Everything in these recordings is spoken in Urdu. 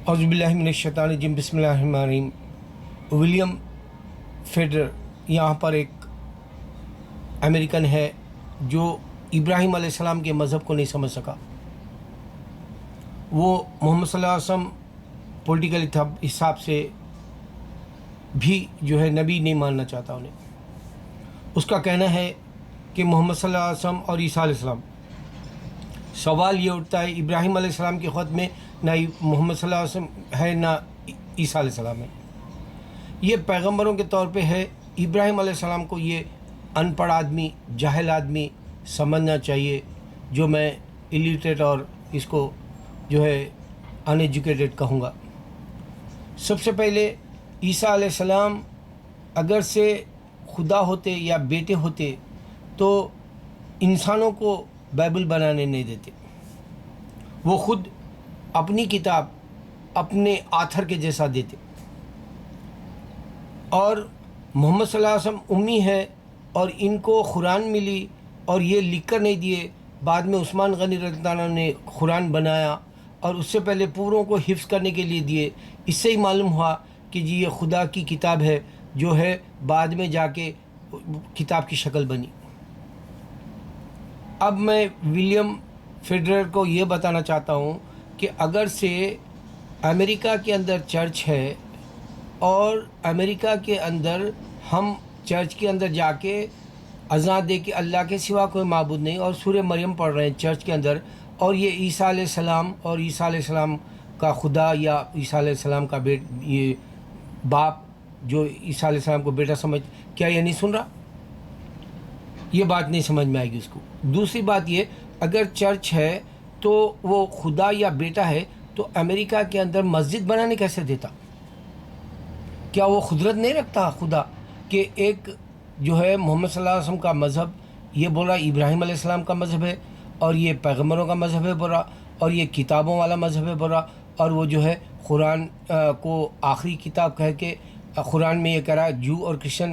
اعوذ باللہ من الشیطان الرجیم، بسم اللہ الرحمن الرحیم۔ ولیم فیڈر یہاں پر ایک امریکن ہے جو ابراہیم علیہ السلام کے مذہب کو نہیں سمجھ سکا۔ وہ محمد صلی اللہ علیہ وسلم پولیٹیکل حساب سے بھی جو ہے نبی نہیں ماننا چاہتا انہیں۔ اس کا کہنا ہے کہ محمد صلی اللہ علیہ وسلم اور عیسیٰ علیہ السلام، سوال یہ اٹھتا ہے ابراہیم علیہ السلام کے خط میں نہ محمد صلی اللہ علیہ وسلم ہے نہ عیسیٰ علیہ السلام ہے۔ یہ پیغمبروں کے طور پہ ہے۔ ابراہیم علیہ السلام کو یہ ان پڑھ آدمی، جاہل آدمی سمجھنا چاہیے، جو میں الٹریٹ اور اس کو جو ہے ان ایجوکیٹڈ کہوں گا۔ سب سے پہلے عیسیٰ علیہ السلام اگر سے خدا ہوتے یا بیٹے ہوتے تو انسانوں کو بائبل بنانے نہیں دیتے۔ وہ خود اپنی کتاب اپنے آتھر کے جیسا دیتے، اور محمد صلی اللہ علیہ وسلم امی ہے اور ان کو قرآن ملی اور یہ لکھ کر نہیں دیے۔ بعد میں عثمان غنی رضی اللہ عنہ نے قرآن بنایا اور اس سے پہلے پوروں کو حفظ کرنے کے لیے دیے۔ اس سے ہی معلوم ہوا کہ جی یہ خدا کی کتاب ہے، جو ہے بعد میں جا کے کتاب کی شکل بنی۔ اب میں ولیم فیڈرر کو یہ بتانا چاہتا ہوں کہ اگر سے امریکہ کے اندر چرچ ہے اور امریکہ کے اندر ہم چرچ کے اندر جا کے اذان دے کے اللہ کے سوا کوئی معبود نہیں اور سورہ مریم پڑھ رہے ہیں چرچ کے اندر، اور یہ عیسیٰ علیہ السلام اور عیسیٰ علیہ السلام کا خدا یا عیسیٰ علیہ السلام کا یہ باپ جو عیسیٰ علیہ السلام کو بیٹا سمجھ، کیا یہ نہیں سن رہا؟ یہ بات نہیں سمجھ میں آئے گی اس کو۔ دوسری بات یہ، اگر چرچ ہے تو وہ خدا یا بیٹا ہے تو امریکہ کے اندر مسجد بنانے کیسے دیتا؟ کیا وہ قدرت نہیں رکھتا خدا کہ ایک جو ہے محمد صلی اللہ علیہ وسلم کا مذہب یہ بول رہا ابراہیم علیہ السلام کا مذہب ہے، اور یہ پیغمبروں کا مذہب ہے بول رہا، اور یہ کتابوں والا مذہب ہے بول رہا، اور وہ جو ہے قرآن کو آخری کتاب کہہ کے قرآن میں یہ کہہ رہا ہے جو اور کرسچن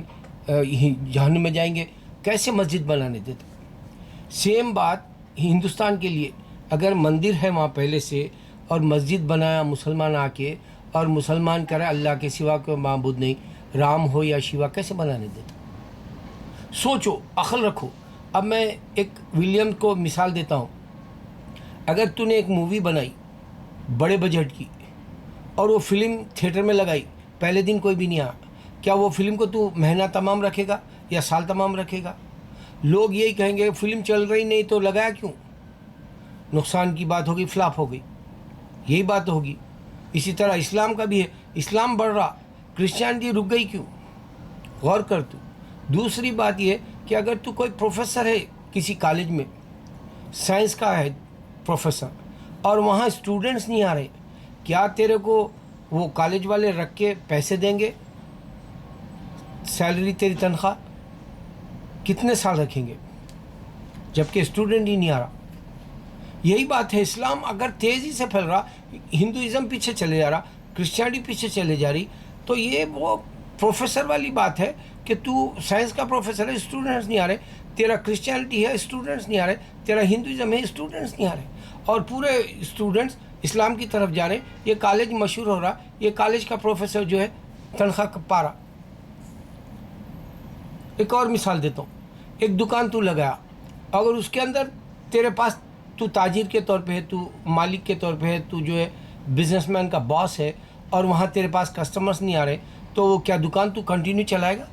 جہنم میں جائیں گے، کیسے مسجد بنانے دیتا؟ سیم بات ہندوستان کے لیے، اگر مندر ہے وہاں پہلے سے اور مسجد بنایا مسلمان آ کے، اور مسلمان کرے اللہ کے سوا کوئی معبود نہیں، رام ہو یا شیوا، کیسے بنانے دیتا؟ سوچو، عقل رکھو۔ اب میں ایک ولیم کو مثال دیتا ہوں۔ اگر تو نے ایک مووی بنائی بڑے بجٹ کی اور وہ فلم تھیٹر میں لگائی، پہلے دن کوئی بھی نہیں آیا، کیا وہ فلم کو تو مہینہ تمام رکھے گا یا سال تمام رکھے گا؟ لوگ یہی کہیں گے فلم چل رہی نہیں تو لگایا کیوں؟ نقصان کی بات ہوگی، فلاپ ہو گئی، یہی بات ہوگی۔ اسی طرح اسلام کا بھی ہے، اسلام بڑھ رہا، کرسچینٹی رک گئی کیوں؟ غور کر تو۔ دوسری بات یہ کہ اگر تو کوئی پروفیسر ہے کسی کالج میں، سائنس کا ہے پروفیسر، اور وہاں اسٹوڈنٹس نہیں آ رہے، کیا تیرے کو وہ کالج والے رکھ کے پیسے دیں گے؟ سیلری تیری تنخواہ کتنے سال رکھیں گے جبکہ اسٹوڈنٹ ہی نہیں آ رہا؟ یہی بات ہے، اسلام اگر تیزی سے پھیل رہا، ہندوازم پیچھے چلے جا رہا، کرسچینٹی پیچھے چلے جا رہی، تو یہ وہ پروفیسر والی بات ہے کہ تو سائنس کا پروفیسر ہے، اسٹوڈنٹس نہیں آ رہے، تیرا کرسچینٹی ہے، اسٹوڈنٹس نہیں آ رہے، تیرا ہندوازم ہے، اسٹوڈنٹس نہیں آ رہے، اور پورے اسٹوڈنٹس اسلام کی طرف جا رہے ہیں۔ یہ کالج مشہور ہو رہا، یہ کالج کا پروفیسر جو ہے تنخواہ پا رہا۔ ایک اور مثال دیتا ہوں، ایک دکان تو لگایا، اگر اس کے اندر تیرے پاس تو تاجر کے طور پہ ہے، تو مالک کے طور پہ ہے، تو جو ہے بزنس مین کا باس ہے، اور وہاں تیرے پاس کسٹمرز نہیں آ رہے، تو وہ کیا دکان تو کنٹینیو چلائے گا؟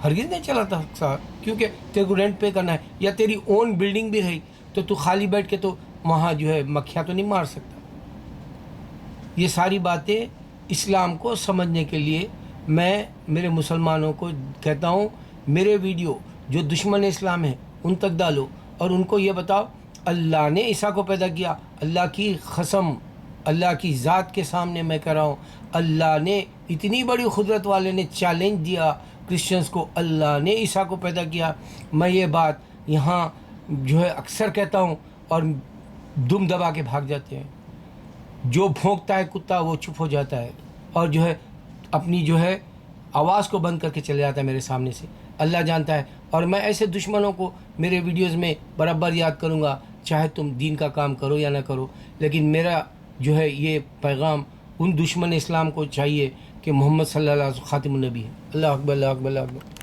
ہرگز نہیں چلاتا، کیونکہ تیرے کو رینٹ پے کرنا ہے، یا تیری اون بلڈنگ بھی رہی تو خالی بیٹھ کے تو وہاں جو ہے مکھیاں تو نہیں مار سکتا۔ یہ ساری باتیں اسلام کو سمجھنے کے لیے میں میرے مسلمانوں کو کہتا ہوں، میرے ویڈیو جو دشمن اسلام ہیں ان تک ڈالو، اور ان کو یہ بتاؤ اللہ نے عیسیٰ کو پیدا کیا۔ اللہ کی قسم، اللہ کی ذات کے سامنے میں کہہ رہا ہوں، اللہ نے اتنی بڑی قدرت والے نے چیلنج دیا کرسچنس کو، اللہ نے عیسیٰ کو پیدا کیا۔ میں یہ بات یہاں جو ہے اکثر کہتا ہوں اور دم دبا کے بھاگ جاتے ہیں۔ جو بھونکتا ہے کتا وہ چپ ہو جاتا ہے، اور جو ہے اپنی جو ہے آواز کو بند کر کے چلے جاتا ہے میرے سامنے سے۔ اللہ جانتا ہے، اور میں ایسے دشمنوں کو میرے ویڈیوز میں برابر یاد کروں گا، چاہے تم دین کا کام کرو یا نہ کرو، لیکن میرا جو ہے یہ پیغام ان دشمن اسلام کو چاہیے کہ محمد صلی اللہ علیہ وسلم خاتم النبی ہے. اللہ اکبر اللہ اکبر اللہ اکبر.